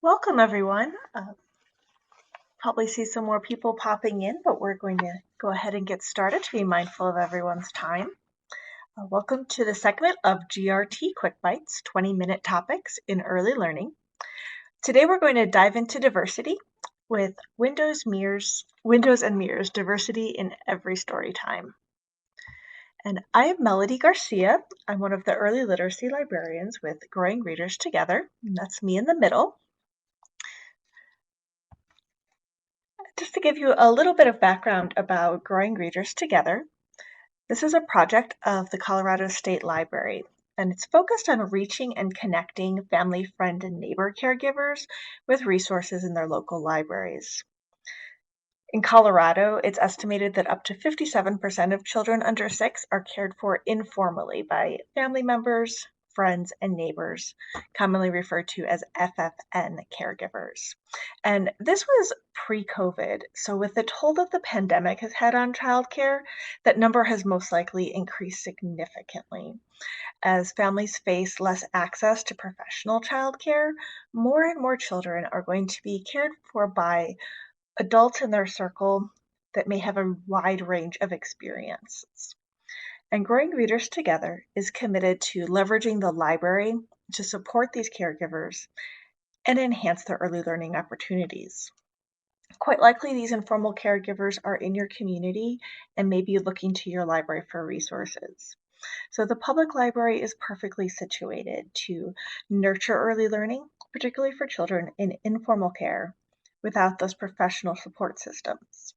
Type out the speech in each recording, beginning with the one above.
Welcome, everyone. Probably see some more people popping in, but we're going to go ahead and get started to be mindful of everyone's time. Welcome to the segment of GRT Quick Bites, 20-minute topics in early learning. Today we're going to dive into diversity with Windows and Mirrors, Diversity in Every Story Time. And I am Melody Garcia. I'm one of the early literacy librarians with Growing Readers Together, and that's me in the middle. Just to give you a little bit of background about Growing Readers Together, this is a project of the Colorado State Library, and it's focused on reaching and connecting family, friend, and neighbor caregivers with resources in their local libraries. In Colorado, it's estimated that up to 57% of children under 6 are cared for informally by family members, friends, and neighbors, commonly referred to as FFN caregivers. And this was pre-COVID, so with the toll that the pandemic has had on childcare, that number has most likely increased significantly. As families face less access to professional childcare, more and more children are going to be cared for by adults in their circle that may have a wide range of experiences. And Growing Readers Together is committed to leveraging the library to support these caregivers and enhance their early learning opportunities. Quite likely, these informal caregivers are in your community and may be looking to your library for resources. So the public library is perfectly situated to nurture early learning, particularly for children in informal care, without those professional support systems.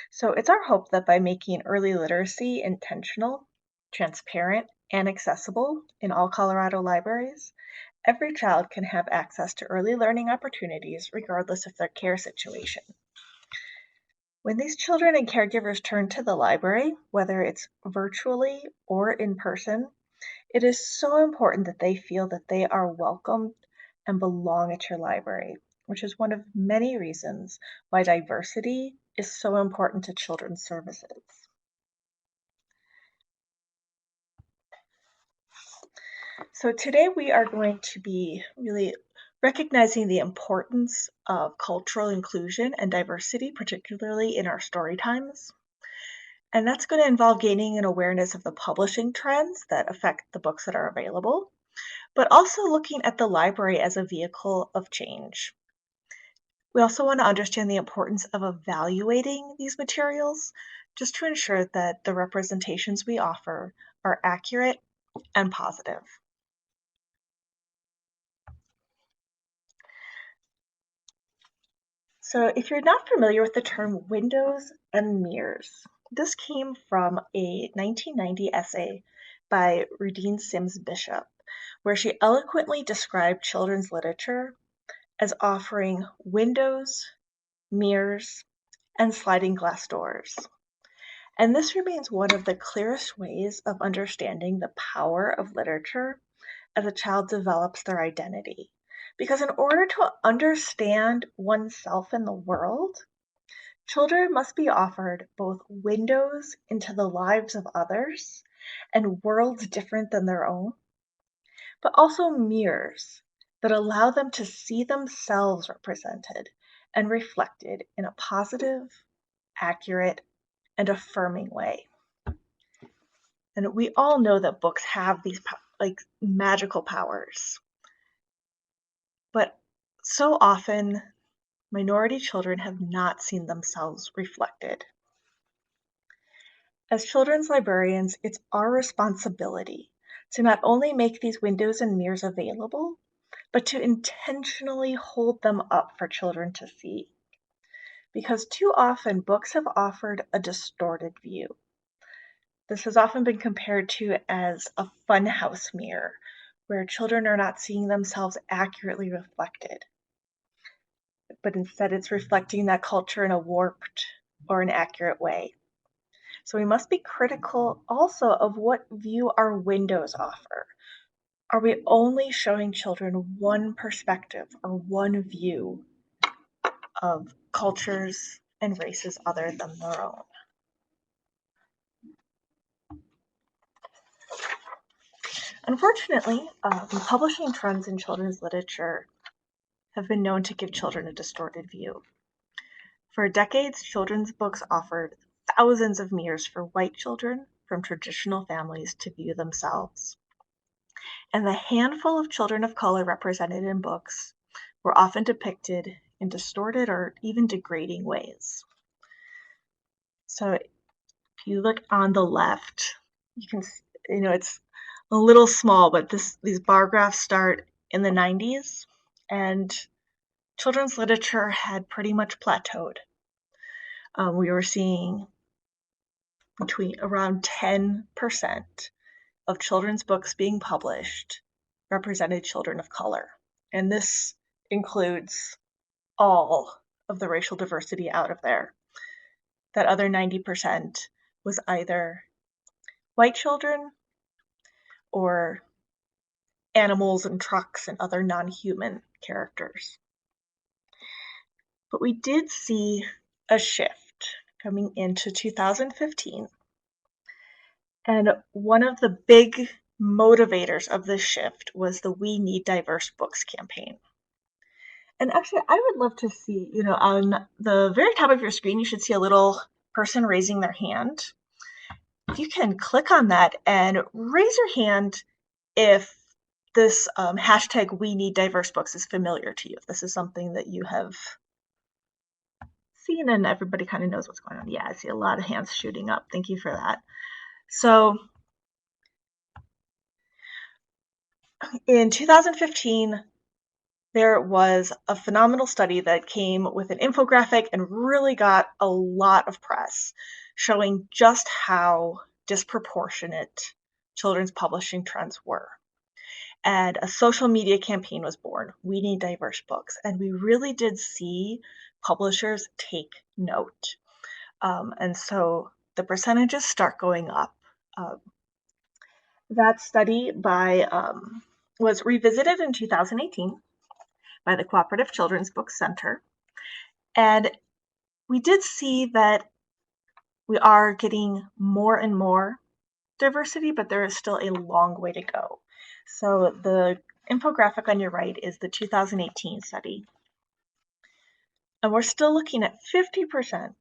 So it's our hope that by making early literacy intentional, transparent, and accessible in all Colorado libraries, every child can have access to early learning opportunities regardless of their care situation. When these children and caregivers turn to the library, whether it's virtually or in person, it is so important that they feel that they are welcomed and belong at your library, which is one of many reasons why diversity is so important to children's services. So today we are going to be really recognizing the importance of cultural inclusion and diversity, particularly in our story times. And that's going to involve gaining an awareness of the publishing trends that affect the books that are available, but also looking at the library as a vehicle of change. We also want to understand the importance of evaluating these materials just to ensure that the representations we offer are accurate and positive. So if you're not familiar with the term windows and mirrors, this came from a 1990 essay by Rudine Sims Bishop, where she eloquently described children's literature as offering windows, mirrors, and sliding glass doors. And this remains one of the clearest ways of understanding the power of literature as a child develops their identity. Because in order to understand oneself in the world, children must be offered both windows into the lives of others and worlds different than their own, but also mirrors that allow them to see themselves represented and reflected in a positive, accurate, and affirming way. And we all know that books have these magical powers. But so often, minority children have not seen themselves reflected. As children's librarians, it's our responsibility to not only make these windows and mirrors available, but to intentionally hold them up for children to see. Because too often, books have offered a distorted view. This has often been compared to as a funhouse mirror, where children are not seeing themselves accurately reflected, but instead it's reflecting that culture in a warped or inaccurate way. So we must be critical also of what view our windows offer. Are we only showing children one perspective or one view of cultures and races other than their own? Unfortunately, publishing trends in children's literature have been known to give children a distorted view. For decades, children's books offered thousands of mirrors for white children from traditional families to view themselves. And the handful of children of color represented in books were often depicted in distorted or even degrading ways. So if you look on the left, you can see, it's a little small, but these bar graphs start in the 90s, and children's literature had pretty much plateaued. We were seeing between around 10% of children's books being published represented children of color. And this includes all of the racial diversity out of there. That other 90% was either white children or animals and trucks and other non-human characters. But we did see a shift coming into 2015. And one of the big motivators of this shift was the We Need Diverse Books campaign. And actually, I would love to see, on the very top of your screen, you should see a little person raising their hand. If you can click on that and raise your hand if this hashtag We Need Diverse Books is familiar to you, if this is something that you have seen and everybody kind of knows what's going on. Yeah, I see a lot of hands shooting up. Thank you for that. So in 2015, there was a phenomenal study that came with an infographic and really got a lot of press, showing just how disproportionate children's publishing trends were. And a social media campaign was born, We Need Diverse Books, and we really did see publishers take note. And so the percentages start going up. That study was revisited in 2018 by the Cooperative Children's Book Center. And we did see that we are getting more and more diversity, but there is still a long way to go. So the infographic on your right is the 2018 study. And we're still looking at 50%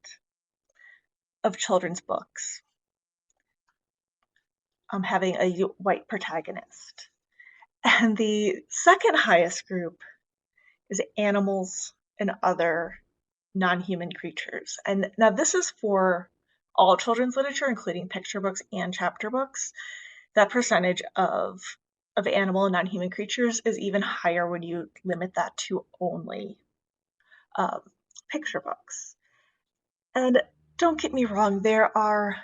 of children's books having a white protagonist. And the second highest group is animals and other non-human creatures. And now this is for all children's literature, including picture books and chapter books. That percentage of animal and non-human creatures is even higher when you limit that to only picture books. And don't get me wrong, there are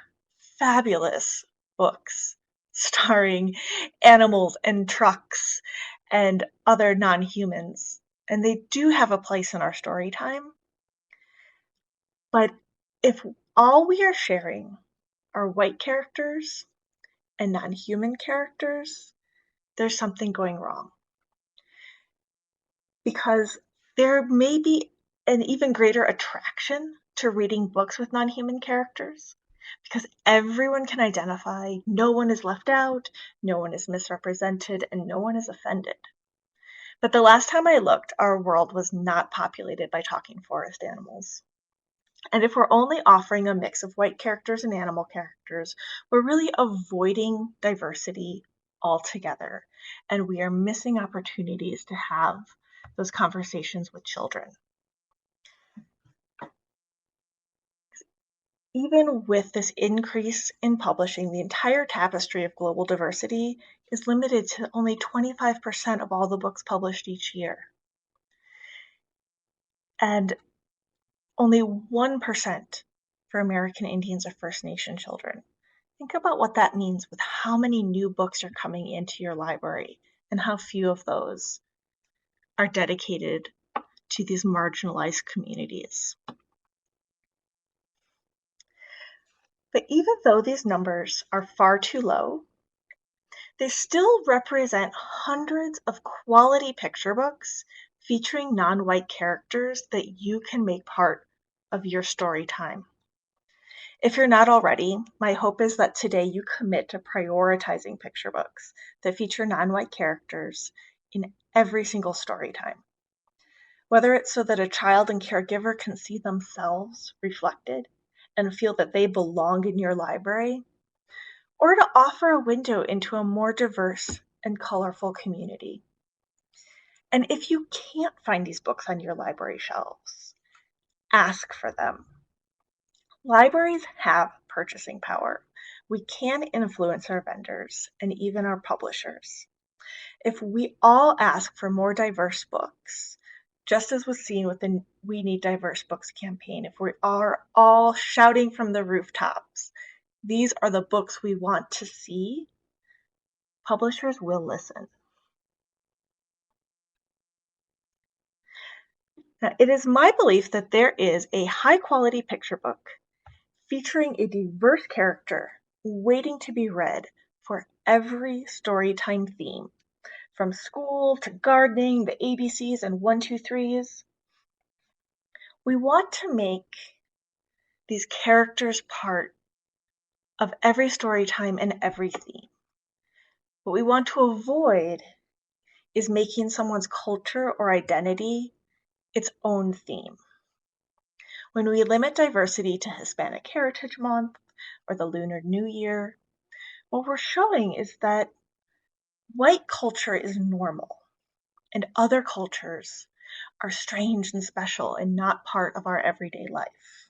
fabulous books starring animals and trucks and other non-humans, and they do have a place in our story time. But if all we are sharing are white characters and non-human characters, there's something going wrong. Because there may be an even greater attraction to reading books with non-human characters, because everyone can identify, no one is left out, no one is misrepresented, and no one is offended. But the last time I looked, our world was not populated by talking forest animals. And if we're only offering a mix of white characters and animal characters, we're really avoiding diversity altogether. And we are missing opportunities to have those conversations with children. Even with this increase in publishing, the entire tapestry of global diversity is limited to only 25% of all the books published each year. And only 1% for American Indians or First Nation children. Think about what that means with how many new books are coming into your library and how few of those are dedicated to these marginalized communities. But even though these numbers are far too low, they still represent hundreds of quality picture books featuring non-white characters that you can make part of your story time. If you're not already, my hope is that today you commit to prioritizing picture books that feature non-white characters in every single story time. whether it's so that a child and caregiver can see themselves reflected and feel that they belong in your library, or to offer a window into a more diverse and colorful community. And if you can't find these books on your library shelves, ask for them. Libraries have purchasing power. We can influence our vendors and even our publishers. If we all ask for more diverse books, just as was seen with the We Need Diverse Books campaign, if we are all shouting from the rooftops, these are the books we want to see, publishers will listen. Now, it is my belief that there is a high-quality picture book featuring a diverse character waiting to be read for every storytime theme, from school to gardening, the ABCs and 1, 2, 3s. We want to make these characters part of every story time and every theme. What we want to avoid is making someone's culture or identity its own theme. When we limit diversity to Hispanic Heritage Month or the Lunar New Year, what we're showing is that white culture is normal and other cultures are strange and special and not part of our everyday life.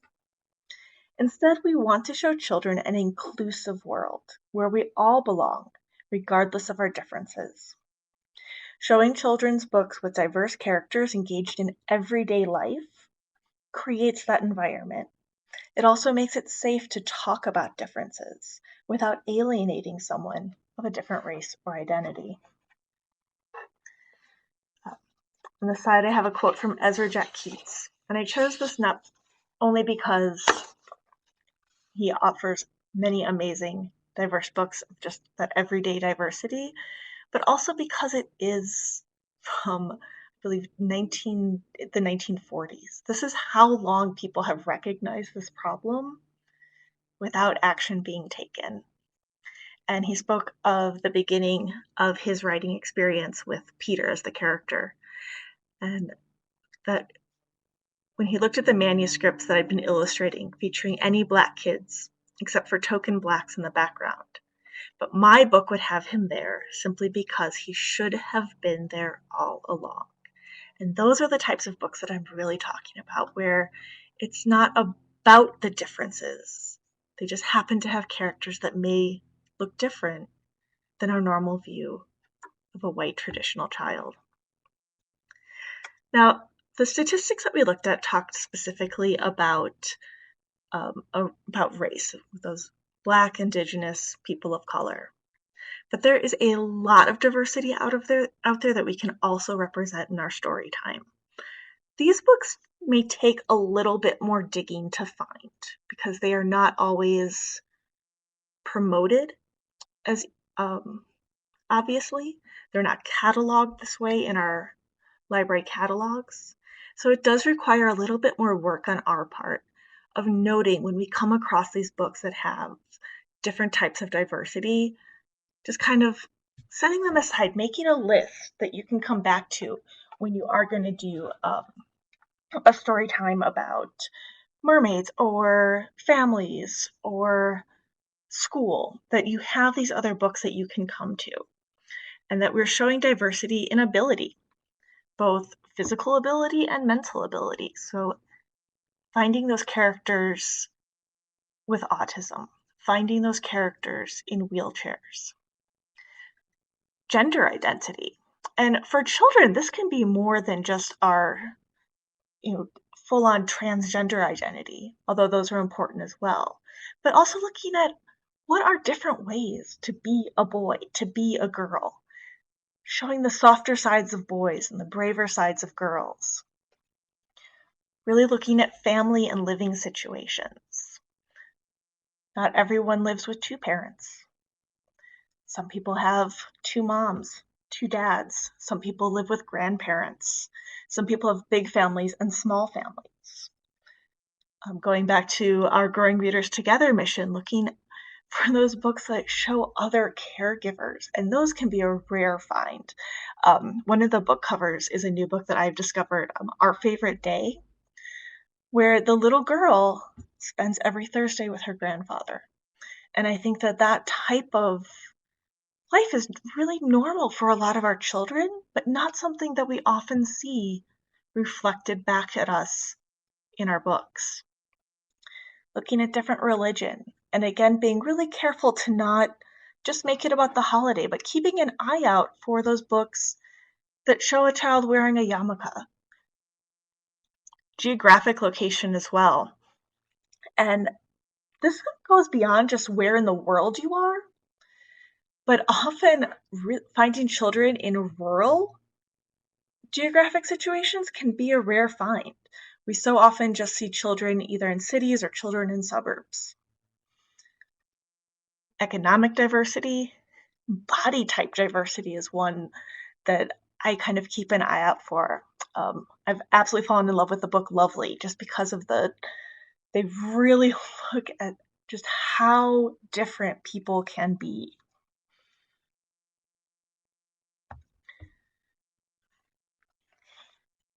Instead, we want to show children an inclusive world where we all belong, regardless of our differences. Showing children's books with diverse characters engaged in everyday life creates that environment. It also makes it safe to talk about differences without alienating someone of a different race or identity. On the side, I have a quote from Ezra Jack Keats, and I chose this not only because he offers many amazing, diverse books of just that everyday diversity, but also because it is from, I believe, the 1940s. This is how long people have recognized this problem without action being taken. And he spoke of the beginning of his writing experience with Peter as the character, and that when he looked at the manuscripts that I'd been illustrating featuring any Black kids, except for token Blacks in the background, but my book would have him there simply because he should have been there all along. And those are the types of books that I'm really talking about, where it's not about the differences. They just happen to have characters that may look different than our normal view of a white traditional child. Now, the statistics that we looked at talked specifically about race, those Black, Indigenous, people of color. But there is a lot of diversity out there that we can also represent in our story time. These books may take a little bit more digging to find because they are not always promoted as obviously. They're not cataloged this way in our library catalogs. So it does require a little bit more work on our part of noting when we come across these books that have different types of diversity, just kind of setting them aside, making a list that you can come back to when you are going to do a story time about mermaids or families or school, that you have these other books that you can come to, and that we're showing diversity in ability, both physical ability and mental ability. So finding those characters with autism, finding those characters in wheelchairs, gender identity. And for children, this can be more than just our, full-on transgender identity, although those are important as well. But also looking at what are different ways to be a boy, to be a girl, showing the softer sides of boys and the braver sides of girls. Really looking at family and living situations. Not everyone lives with two parents. Some people have two moms, two dads. Some people live with grandparents. Some people have big families and small families. Going back to our Growing Readers Together mission, looking for those books that show other caregivers, and those can be a rare find. One of the book covers is a new book that I've discovered, Our Favorite Day, where the little girl spends every Thursday with her grandfather. And I think that that type of life is really normal for a lot of our children, but not something that we often see reflected back at us in our books. Looking at different religion, and again, being really careful to not just make it about the holiday, but keeping an eye out for those books that show a child wearing a yarmulke. Geographic location as well. And this goes beyond just where in the world you are, but often finding children in rural geographic situations can be a rare find. We so often just see children either in cities or children in suburbs. Economic diversity, body type diversity is one that I kind of keep an eye out for. I've absolutely fallen in love with the book Lovely just because of they really look at just how different people can be.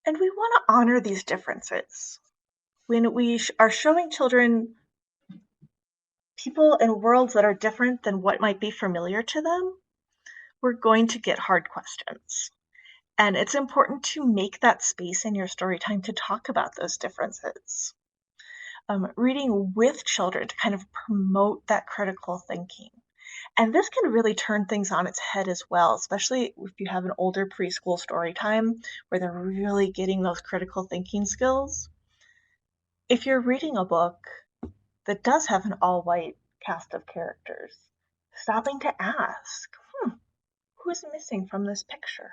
And we want to honor these differences. When we are showing children people in worlds that are different than what might be familiar to them, we're going to get hard questions. And it's important to make that space in your story time to talk about those differences. Reading with children to kind of promote that critical thinking. And this can really turn things on its head as well, especially if you have an older preschool story time where they're really getting those critical thinking skills. If you're reading a book that does have an all-white cast of characters, stopping to ask, who is missing from this picture?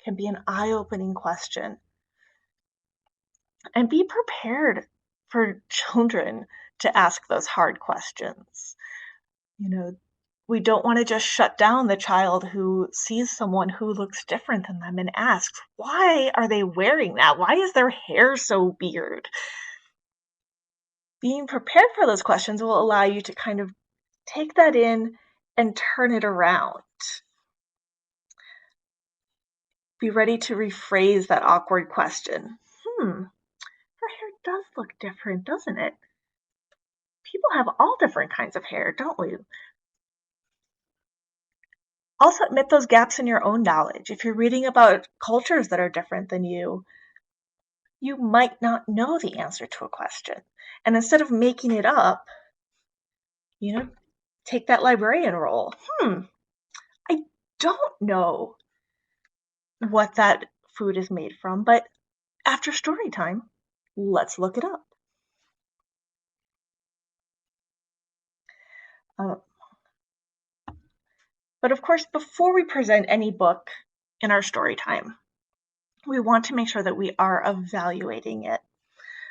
Can be an eye-opening question. And be prepared for children to ask those hard questions. We don't want to just shut down the child who sees someone who looks different than them and asks, why are they wearing that? Why is their hair so weird? Being prepared for those questions will allow you to kind of take that in and turn it around. Be ready to rephrase that awkward question. Her hair does look different, doesn't it? People have all different kinds of hair, don't we? Also admit those gaps in your own knowledge. If you're reading about cultures that are different than you might not know the answer to a question. And instead of making it up, take that librarian role. I don't know what that food is made from, but after story time, let's look it up. But of course, before we present any book in our story time, we want to make sure that we are evaluating it.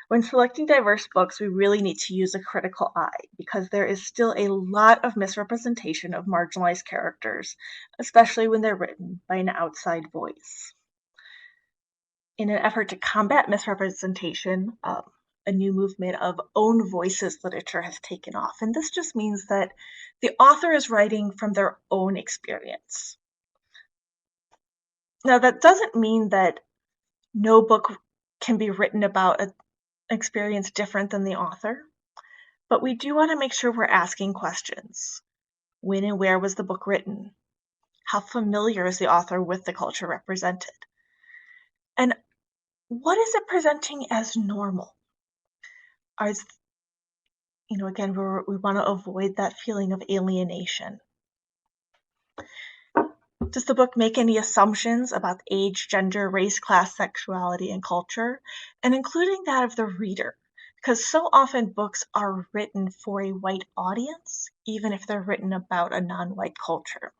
When selecting diverse books, we really need to use a critical eye because there is still a lot of misrepresentation of marginalized characters, especially when they're written by an outside voice. In an effort to combat misrepresentation, a new movement of own voices literature has taken off. And this just means that the author is writing from their own experience. Now, that doesn't mean that no book can be written about an experience different than the author, but we do want to make sure we're asking questions. When and where was the book written? How familiar is the author with the culture represented? And what is it presenting as normal? Again, we want to avoid that feeling of alienation. Does the book make any assumptions about age, gender, race, class, sexuality, and culture, and including that of the reader? Because so often books are written for a white audience, even if they're written about a non-white culture.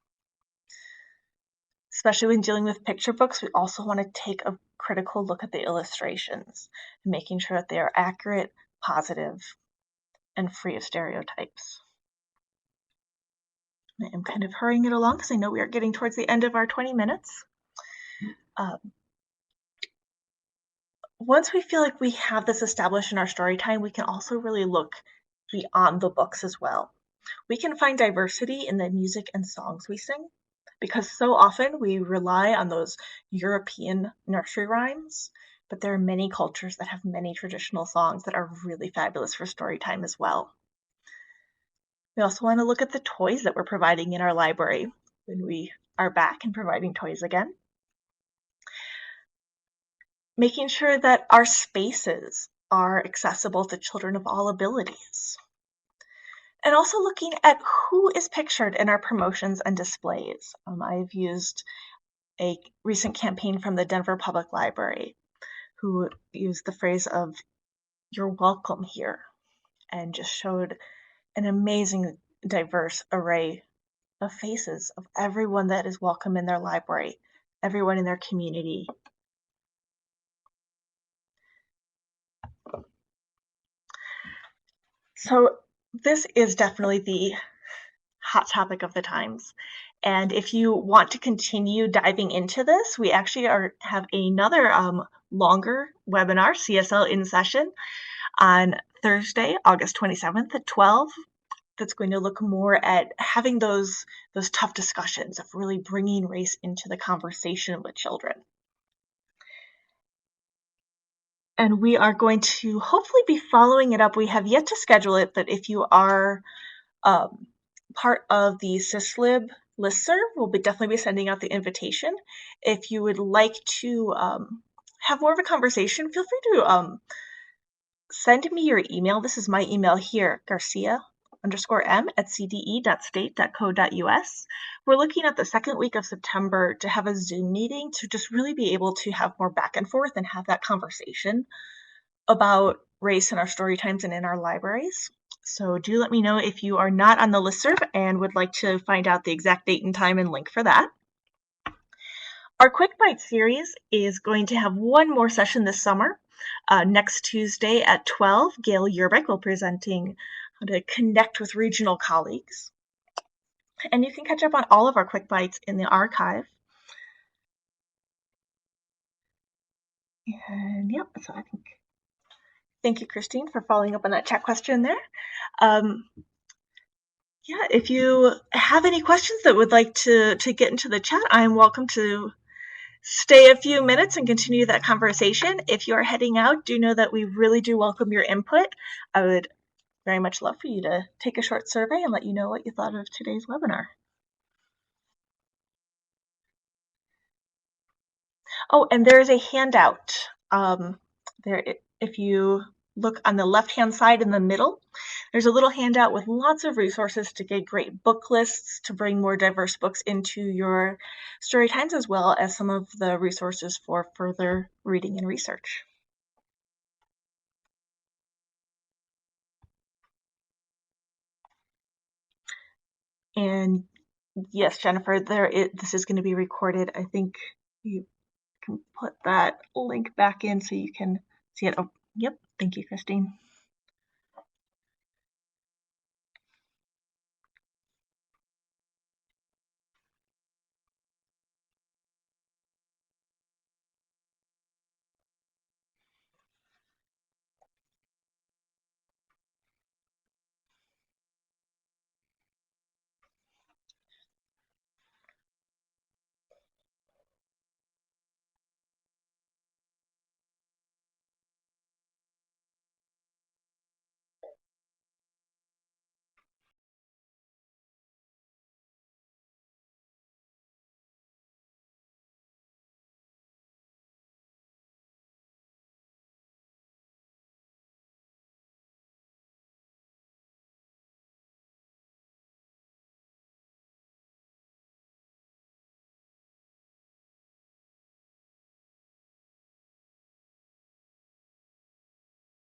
Especially when dealing with picture books, we also want to take a critical look at the illustrations, making sure that they are accurate, positive, and free of stereotypes. I am kind of hurrying it along because I know we are getting towards the end of our 20 minutes. Once we feel like we have this established in our story time, we can also really look beyond the books as well. We can find diversity in the music and songs we sing, because so often we rely on those European nursery rhymes, but there are many cultures that have many traditional songs that are really fabulous for story time as well. We also want to look at the toys that we're providing in our library when we are back and providing toys again. Making sure that our spaces are accessible to children of all abilities. And also looking at who is pictured in our promotions and displays. I've used a recent campaign from the Denver Public Library who used the phrase of "you're welcome here" and just showed an amazing diverse array of faces of everyone that is welcome in their library, everyone in their community. So this is definitely the hot topic of the times. And if you want to continue diving into this, we actually have another longer webinar, CSL in session, on Thursday, August 27th at 12. That's going to look more at having those tough discussions of really bringing race into the conversation with children. And we are going to hopefully be following it up. We have yet to schedule it, but if you are part of the SysLib listserv, we'll definitely be sending out the invitation. If you would like to have more of a conversation, feel free to send me your email. This is my email here, Garcia_M@cde.state.co.us. We're looking at the second week of September to have a Zoom meeting to just really be able to have more back and forth and have that conversation about race in our story times and in our libraries. So do let me know if you are not on the listserv and would like to find out the exact date and time and link for that. Our Quick Bite series is going to have one more session this summer. Next Tuesday at 12, Gail Yerbeck will be presenting how to connect with regional colleagues. And you can catch up on all of our Quick Bites in the archive. And yep, so I think, thank you, Christine, for following up on that chat question there. Yeah, if you have any questions that would like to get into the chat, I'm welcome to stay a few minutes and continue that conversation. If you're heading out, do know that we really do welcome your input. I would very much love for you to take a short survey and let you know what you thought of today's webinar. Oh, and there is a handout. If you look on the left-hand side in the middle, there's a little handout with lots of resources to get great book lists, to bring more diverse books into your story times, as well as some of the resources for further reading and research. And yes, Jennifer, this is going to be recorded. I think you can put that link back in so you can see it. Oh, yep. Thank you, Christine.